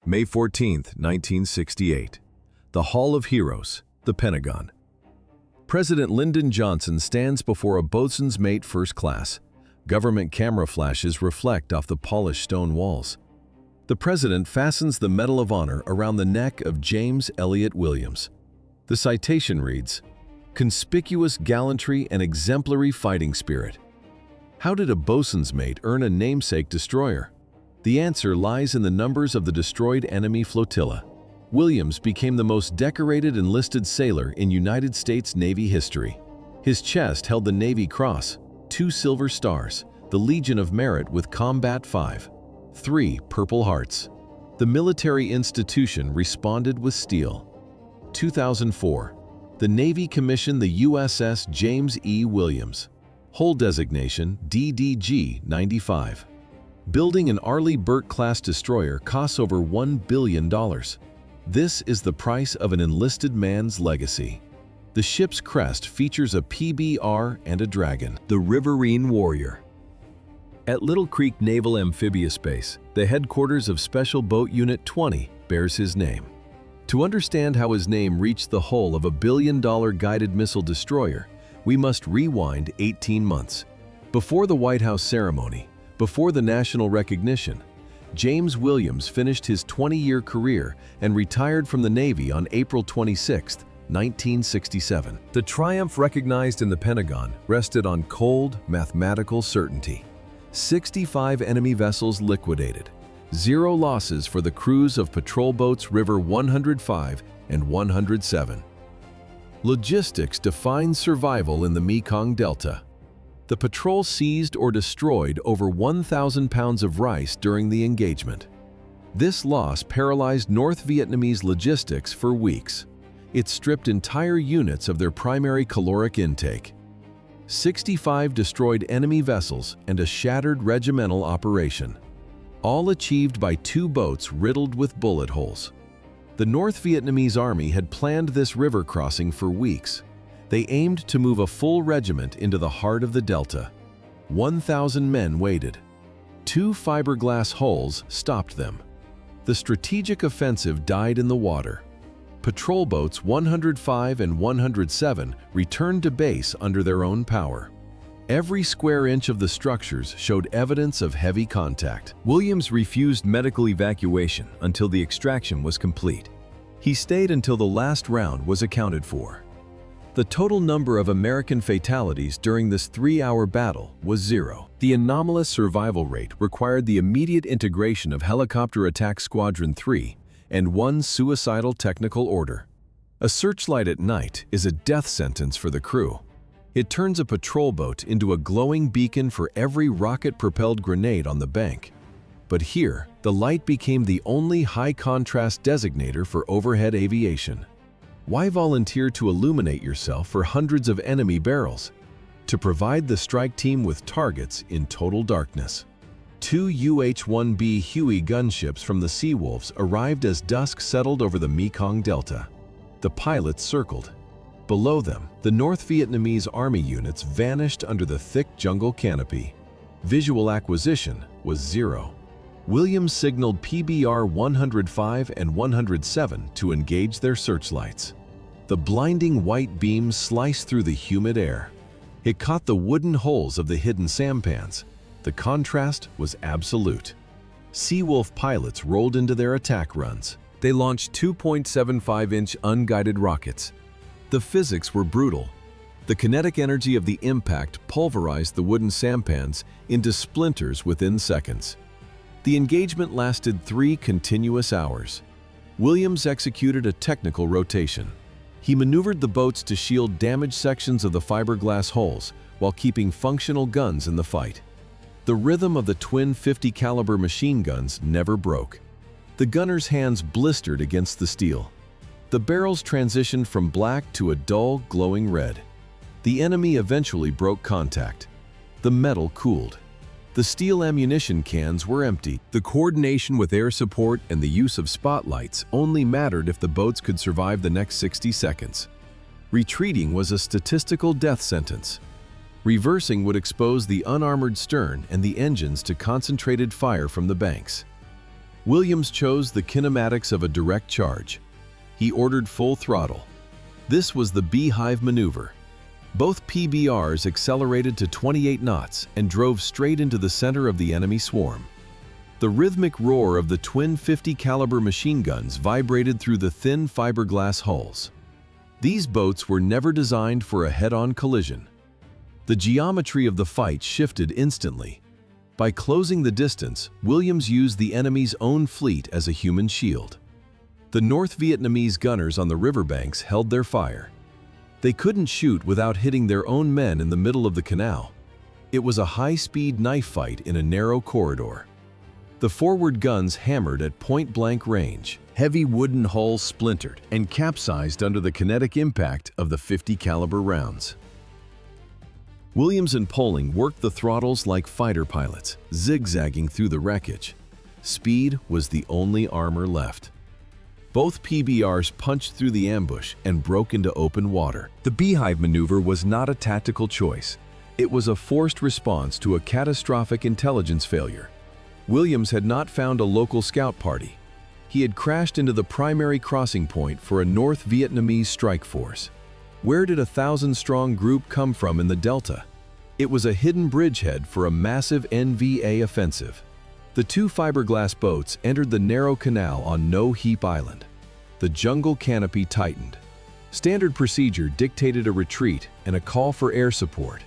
May 14, 1968. The Hall of Heroes, the Pentagon. President Lyndon Johnson stands before a boatswain's mate first class. Government camera flashes reflect off the polished stone walls. The president fastens the Medal of Honor around the neck of James Elliot Williams. The citation reads, "Conspicuous gallantry and exemplary fighting spirit." How did a boatswain's mate earn a namesake destroyer? The answer lies in the numbers of the destroyed enemy flotilla. Williams became the most decorated enlisted sailor in United States Navy history. His chest held the Navy Cross, 2 silver stars, the Legion of Merit with Combat 5, 3 Purple Hearts. The military institution responded with steel. 2004. The Navy commissioned the USS James E. Williams. Hull designation DDG-95. Building an Arleigh Burke-class destroyer costs over $1 billion. This is the price of an enlisted man's legacy. The ship's crest features a PBR and a dragon, the Riverine Warrior. At Little Creek Naval Amphibious Base, the headquarters of Special Boat Unit 20 bears his name. To understand how his name reached the hull of a billion-dollar guided missile destroyer, we must rewind 18 months. Before the White House ceremony, before the national recognition, James Williams finished his 20-year career and retired from the Navy on April 26, 1967. The triumph recognized in the Pentagon rested on cold, mathematical certainty. 65 enemy vessels liquidated. 0 losses for the crews of patrol boats River 105 and 107. Logistics defined survival in the Mekong Delta. The patrol seized or destroyed over 1,000 pounds of rice during the engagement. This loss paralyzed North Vietnamese logistics for weeks. It stripped entire units of their primary caloric intake. 65 destroyed enemy vessels and a shattered regimental operation, all achieved by 2 boats riddled with bullet holes. The North Vietnamese Army had planned this river crossing for weeks. They aimed to move a full regiment into the heart of the Delta. 1,000 men waited. 2 fiberglass hulls stopped them. The strategic offensive died in the water. Patrol boats 105 and 107 returned to base under their own power. Every square inch of the structures showed evidence of heavy contact. Williams refused medical evacuation until the extraction was complete. He stayed until the last round was accounted for. The total number of American fatalities during this 3-hour battle was 0. The anomalous survival rate required the immediate integration of Helicopter Attack Squadron 3 and 1 suicidal technical order. A searchlight at night is a death sentence for the crew. It turns a patrol boat into a glowing beacon for every rocket-propelled grenade on the bank. But here, the light became the only high-contrast designator for overhead aviation. Why volunteer to illuminate yourself for hundreds of enemy barrels? To provide the strike team with targets in total darkness. 2 UH-1B Huey gunships from the Seawolves arrived as dusk settled over the Mekong Delta. The pilots circled. Below them, the North Vietnamese Army units vanished under the thick jungle canopy. Visual acquisition was 0. Williams signaled PBR 105 and 107 to engage their searchlights. The blinding white beam sliced through the humid air. It caught the wooden holes of the hidden sampans. The contrast was absolute. Seawolf pilots rolled into their attack runs. They launched 2.75-inch unguided rockets. The physics were brutal. The kinetic energy of the impact pulverized the wooden sampans into splinters within seconds. The engagement lasted 3 continuous hours. Williams executed a technical rotation. He maneuvered the boats to shield damaged sections of the fiberglass hulls while keeping functional guns in the fight. The rhythm of the twin 50-caliber machine guns never broke. The gunners' hands blistered against the steel. The barrels transitioned from black to a dull, glowing red. The enemy eventually broke contact. The metal cooled. The steel ammunition cans were empty. The coordination with air support and the use of spotlights only mattered if the boats could survive the next 60 seconds. Retreating was a statistical death sentence. Reversing would expose the unarmored stern and the engines to concentrated fire from the banks. Williams chose the kinematics of a direct charge. He ordered full throttle. This was the beehive maneuver. Both PBRs accelerated to 28 knots and drove straight into the center of the enemy swarm. The rhythmic roar of the twin 50 caliber machine guns vibrated through the thin fiberglass hulls. These boats were never designed for a head-on collision. The geometry of the fight shifted instantly. By closing the distance, Williams used the enemy's own fleet as a human shield. The North Vietnamese gunners on the riverbanks held their fire. They couldn't shoot without hitting their own men in the middle of the canal. It was a high-speed knife fight in a narrow corridor. The forward guns hammered at point-blank range. Heavy wooden hulls splintered and capsized under the kinetic impact of the 50 caliber rounds. Williams and Poling worked the throttles like fighter pilots, zigzagging through the wreckage. Speed was the only armor left. Both PBRs punched through the ambush and broke into open water. The beehive maneuver was not a tactical choice. It was a forced response to a catastrophic intelligence failure. Williams had not found a local scout party. He had crashed into the primary crossing point for a North Vietnamese strike force. Where did a 1,000-strong group come from in the Delta? It was a hidden bridgehead for a massive NVA offensive. The two fiberglass boats entered the narrow canal on No Heap Island. The jungle canopy tightened. Standard procedure dictated a retreat and a call for air support.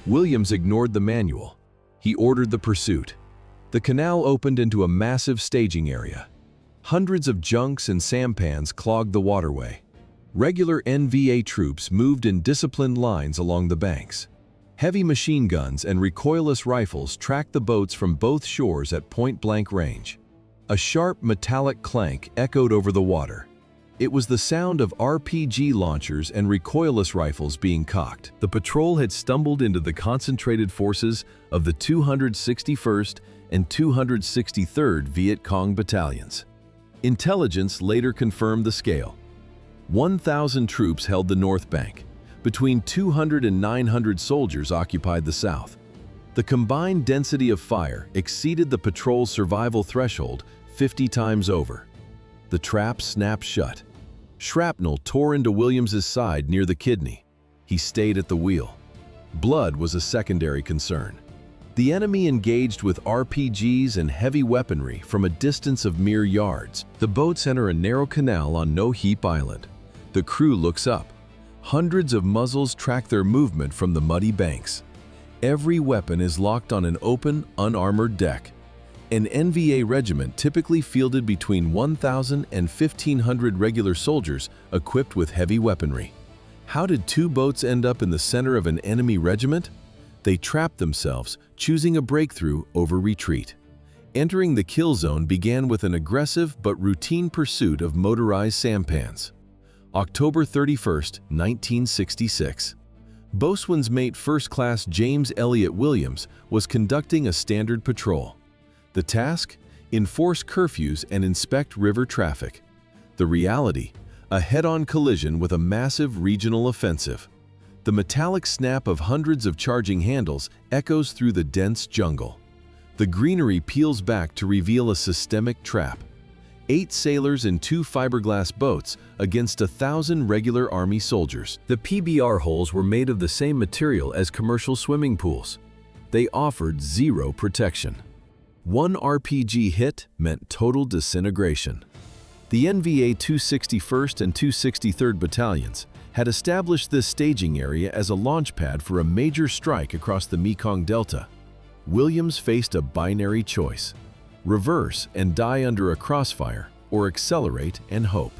Williams ignored the manual. He ordered the pursuit. The canal opened into a massive staging area. Hundreds of junks and sampans clogged the waterway. Regular NVA troops moved in disciplined lines along the banks. Heavy machine guns and recoilless rifles tracked the boats from both shores at point-blank range. A sharp metallic clank echoed over the water. It was the sound of RPG launchers and recoilless rifles being cocked. The patrol had stumbled into the concentrated forces of the 261st and 263rd Viet Cong battalions. Intelligence later confirmed the scale. 1,000 troops held the north bank. Between 200 and 900 soldiers occupied the south. The combined density of fire exceeded the patrol's survival threshold 50 times over. The trap snapped shut. Shrapnel tore into Williams's side near the kidney. He stayed at the wheel. Blood was a secondary concern. The enemy engaged with RPGs and heavy weaponry from a distance of mere yards. The boats enter a narrow canal on No Heap Island. The crew looks up. Hundreds of muzzles track their movement from the muddy banks. Every weapon is locked on an open, unarmored deck. An NVA regiment typically fielded between 1,000 and 1,500 regular soldiers equipped with heavy weaponry. How did two boats end up in the center of an enemy regiment? They trapped themselves, choosing a breakthrough over retreat. Entering the kill zone began with an aggressive but routine pursuit of motorized sampans. October 31, 1966. Boatswain's Mate First Class James Elliot Williams was conducting a standard patrol. The task? Enforce curfews and inspect river traffic. The reality? A head-on collision with a massive regional offensive. The metallic snap of hundreds of charging handles echoes through the dense jungle. The greenery peels back to reveal a systemic trap. 8 sailors in 2 fiberglass boats against 1,000 regular Army soldiers. The PBR holes were made of the same material as commercial swimming pools. They offered zero protection. One RPG hit meant total disintegration. The NVA 261st and 263rd Battalions had established this staging area as a launch pad for a major strike across the Mekong Delta. Williams faced a binary choice: reverse and die under a crossfire, or accelerate and hope.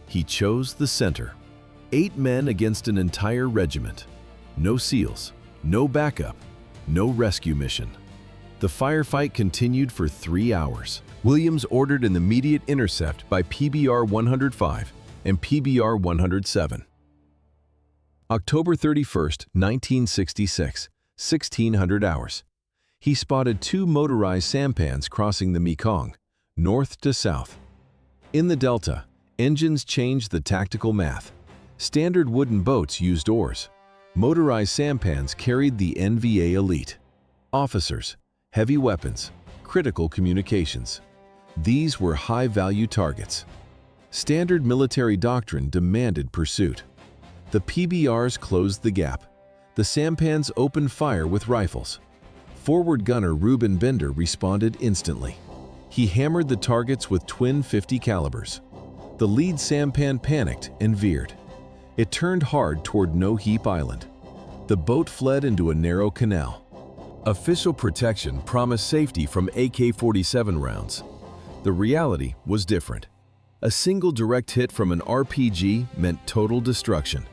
He chose the center. 8 men against an entire regiment. No SEALs, no backup, no rescue mission. The firefight continued for 3 hours. Williams ordered an immediate intercept by PBR 105 and PBR 107. October 31, 1966, 1600 hours. He spotted 2 motorized sampans crossing the Mekong, north to south. In the Delta, engines changed the tactical math. Standard wooden boats used oars. Motorized sampans carried the NVA elite. Officers, heavy weapons, critical communications. These were high-value targets. Standard military doctrine demanded pursuit. The PBRs closed the gap. The sampans opened fire with rifles. Forward gunner Reuben Binder responded instantly. He hammered the targets with twin .50 calibers. The lead sampan panicked and veered. It turned hard toward No Heap Island. The boat fled into a narrow canal. Official protection promised safety from AK-47 rounds. The reality was different. A single direct hit from an RPG meant total destruction.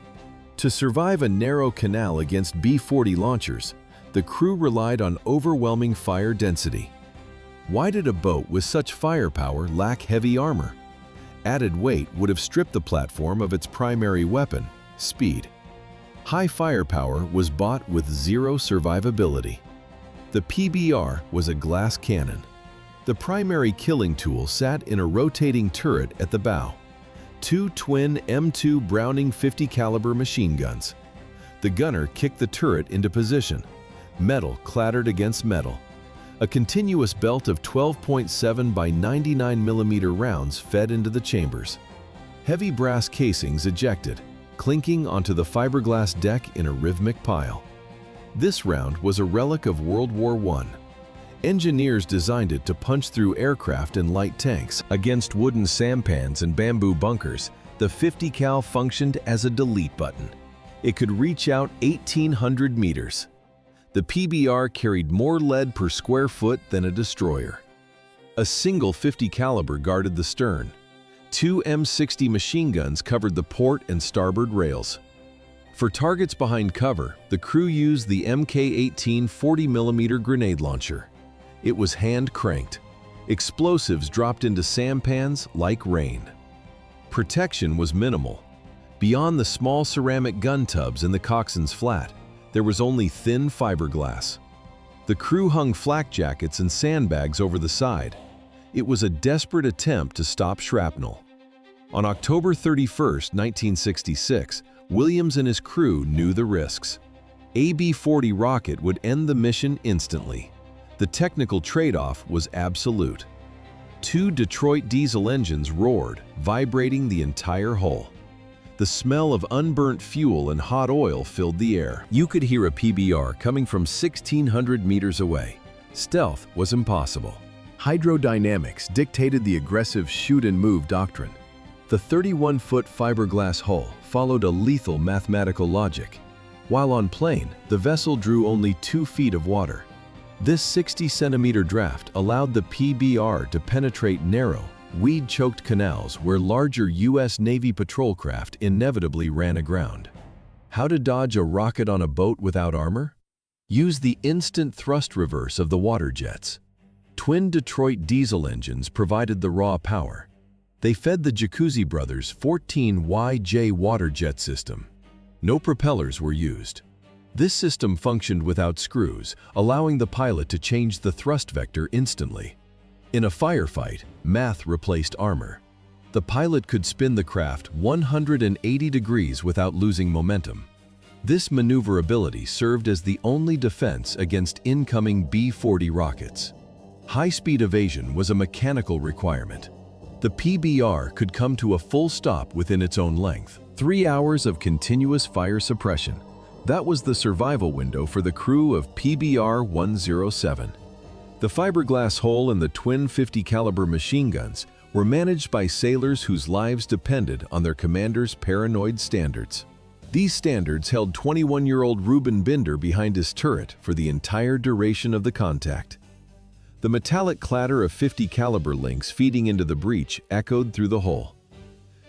To survive a narrow canal against B-40 launchers, the crew relied on overwhelming fire density. Why did a boat with such firepower lack heavy armor? Added weight would have stripped the platform of its primary weapon, speed. High firepower was bought with zero survivability. The PBR was a glass cannon. The primary killing tool sat in a rotating turret at the bow. Two twin M2 Browning .50 caliber machine guns. The gunner kicked the turret into position. Metal clattered against metal. A continuous belt of 12.7 by 99 millimeter rounds fed into the chambers. Heavy brass casings ejected, clinking onto the fiberglass deck in a rhythmic pile. This round was a relic of World War I. Engineers designed it to punch through aircraft and light tanks. Against wooden sampans and bamboo bunkers, the .50 cal functioned as a delete button. It could reach out 1,800 meters. The PBR carried more lead per square foot than a destroyer. A single .50 caliber guarded the stern. Two M60 machine guns covered the port and starboard rails. For targets behind cover, the crew used the Mk-18 40mm grenade launcher. It was hand-cranked. Explosives dropped into sampans like rain. Protection was minimal. Beyond the small ceramic gun tubs in the coxswain's flat, there was only thin fiberglass. The crew hung flak jackets and sandbags over the side. It was a desperate attempt to stop shrapnel. On October 31, 1966, Williams and his crew knew the risks. A B-40 rocket would end the mission instantly. The technical trade-off was absolute. Two Detroit diesel engines roared, vibrating the entire hull. The smell of unburnt fuel and hot oil filled the air. You could hear a PBR coming from 1,600 meters away. Stealth was impossible. Hydrodynamics dictated the aggressive shoot-and-move doctrine. The 31-foot fiberglass hull followed a lethal mathematical logic. While on plane, the vessel drew only 2 feet of water. This 60-centimeter draft allowed the PBR to penetrate narrow, weed-choked canals where larger U.S. Navy patrol craft inevitably ran aground. How to dodge a rocket on a boat without armor? Use the instant thrust reverse of the water jets. Twin Detroit diesel engines provided the raw power. They fed the Jacuzzi Brothers' 14YJ water jet system. No propellers were used. This system functioned without screws, allowing the pilot to change the thrust vector instantly. In a firefight, math replaced armor. The pilot could spin the craft 180 degrees without losing momentum. This maneuverability served as the only defense against incoming B-40 rockets. High-speed evasion was a mechanical requirement. The PBR could come to a full stop within its own length. 3 hours of continuous fire suppression. That was the survival window for the crew of PBR-107. The fiberglass hull and the twin .50 caliber machine guns were managed by sailors whose lives depended on their commander's paranoid standards. These standards held 21-year-old Reuben Binder behind his turret for the entire duration of the contact. The metallic clatter of .50 caliber links feeding into the breach echoed through the hull.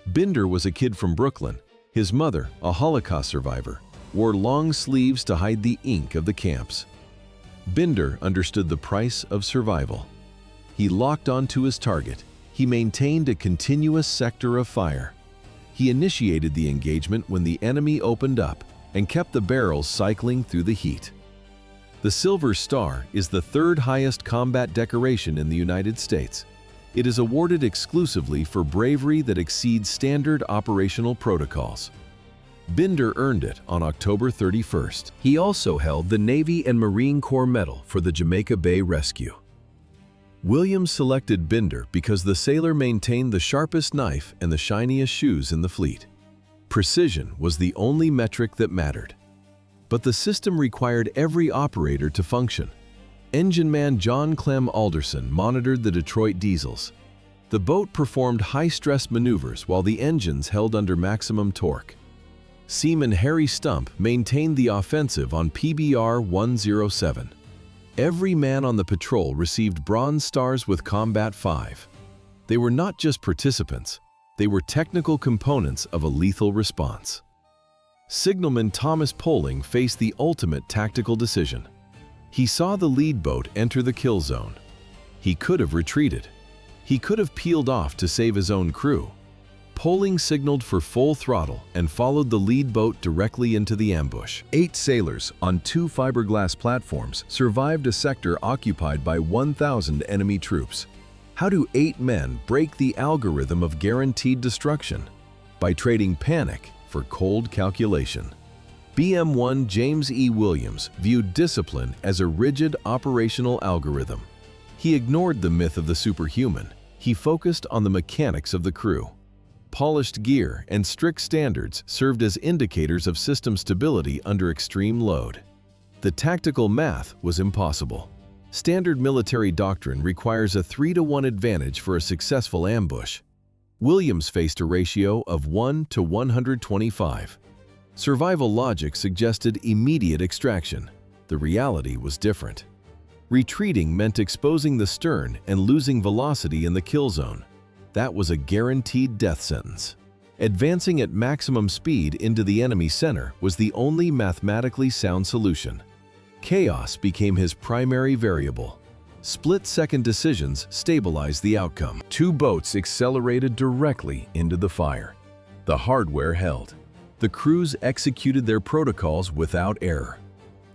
Binder was a kid from Brooklyn. His mother, a Holocaust survivor, wore long sleeves to hide the ink of the camps. Binder understood the price of survival. He locked onto his target. He maintained a continuous sector of fire. He initiated the engagement when the enemy opened up and kept the barrels cycling through the heat. The Silver Star is the 3rd highest combat decoration in the United States. It is awarded exclusively for bravery that exceeds standard operational protocols. Binder earned it on October 31st. He also held the Navy and Marine Corps Medal for the Jamaica Bay Rescue. Williams selected Binder because the sailor maintained the sharpest knife and the shiniest shoes in the fleet. Precision was the only metric that mattered. But the system required every operator to function. Engine man John Clem Alderson monitored the Detroit diesels. The boat performed high-stress maneuvers while the engines held under maximum torque. Seaman Harry Stump maintained the offensive on PBR 107. Every man on the patrol received Bronze Stars with Combat 5. They were not just participants, they were technical components of a lethal response. Signalman Thomas Poling faced the ultimate tactical decision. He saw the lead boat enter the kill zone. He could have retreated. He could have peeled off to save his own crew. Poling signaled for full throttle and followed the lead boat directly into the ambush. 8 sailors on 2 fiberglass platforms survived a sector occupied by 1,000 enemy troops. How do 8 men break the algorithm of guaranteed destruction? By trading panic for cold calculation. BM1 James E. Williams viewed discipline as a rigid operational algorithm. He ignored the myth of the superhuman. He focused on the mechanics of the crew. Polished gear and strict standards served as indicators of system stability under extreme load. The tactical math was impossible. Standard military doctrine requires a 3-to-1 advantage for a successful ambush. Williams faced a ratio of 1 to 125. Survival logic suggested immediate extraction. The reality was different. Retreating meant exposing the stern and losing velocity in the kill zone. That was a guaranteed death sentence. Advancing at maximum speed into the enemy center was the only mathematically sound solution. Chaos became his primary variable. Split-second decisions stabilized the outcome. 2 boats accelerated directly into the fire. The hardware held. The crews executed their protocols without error.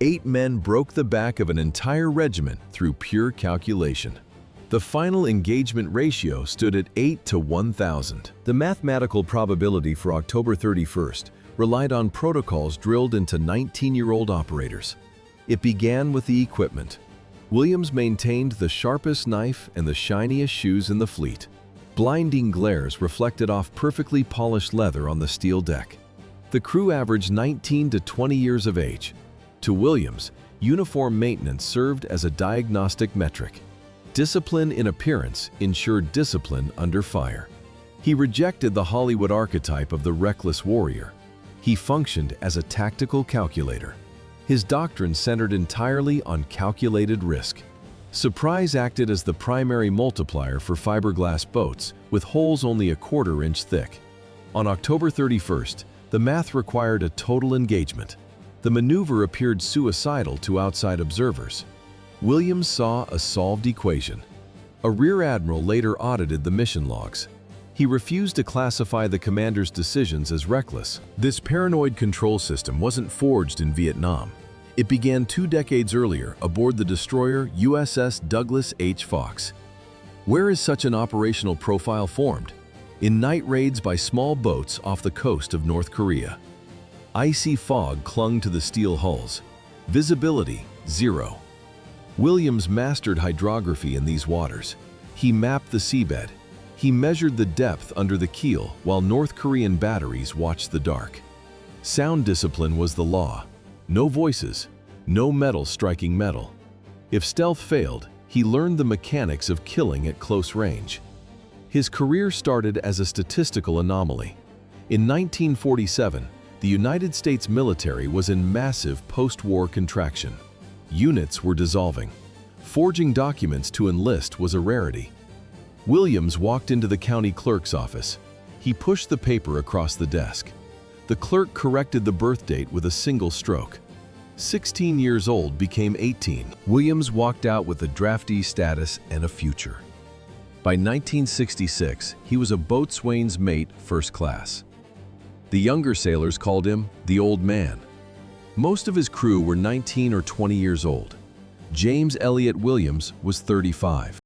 8 men broke the back of an entire regiment through pure calculation. The final engagement ratio stood at 8 to 1,000. The mathematical probability for October 31st relied on protocols drilled into 19-year-old operators. It began with the equipment. Williams maintained the sharpest knife and the shiniest shoes in the fleet. Blinding glares reflected off perfectly polished leather on the steel deck. The crew averaged 19 to 20 years of age. To Williams, uniform maintenance served as a diagnostic metric. Discipline in appearance ensured discipline under fire. He rejected the Hollywood archetype of the reckless warrior. He functioned as a tactical calculator. His doctrine centered entirely on calculated risk. Surprise acted as the primary multiplier for fiberglass boats, with holes only a quarter-inch thick. On October 31st, the math required a total engagement. The maneuver appeared suicidal to outside observers. Williams saw a solved equation. A rear admiral later audited the mission logs. He refused to classify the commander's decisions as reckless. This paranoid control system wasn't forged in Vietnam. It began 2 decades earlier aboard the destroyer USS Douglas H. Fox. Where is such an operational profile formed? In night raids by small boats off the coast of North Korea. Icy fog clung to the steel hulls. Visibility, 0. Williams mastered hydrography in these waters. He mapped the seabed. He measured the depth under the keel while North Korean batteries watched the dark. Sound discipline was the law. No voices, no metal striking metal. If stealth failed, he learned the mechanics of killing at close range. His career started as a statistical anomaly. In 1947, the United States military was in massive post-war contraction. Units were dissolving. Forging documents to enlist was a rarity. Williams walked into the county clerk's office. He pushed the paper across the desk. The clerk corrected the birth date with a single stroke. 16 years old became 18. Williams walked out with a draftee status and a future. By 1966, he was a boatswain's mate first class. The younger sailors called him the Old Man. Most of his crew were 19 or 20 years old. James Elliot Williams was 35.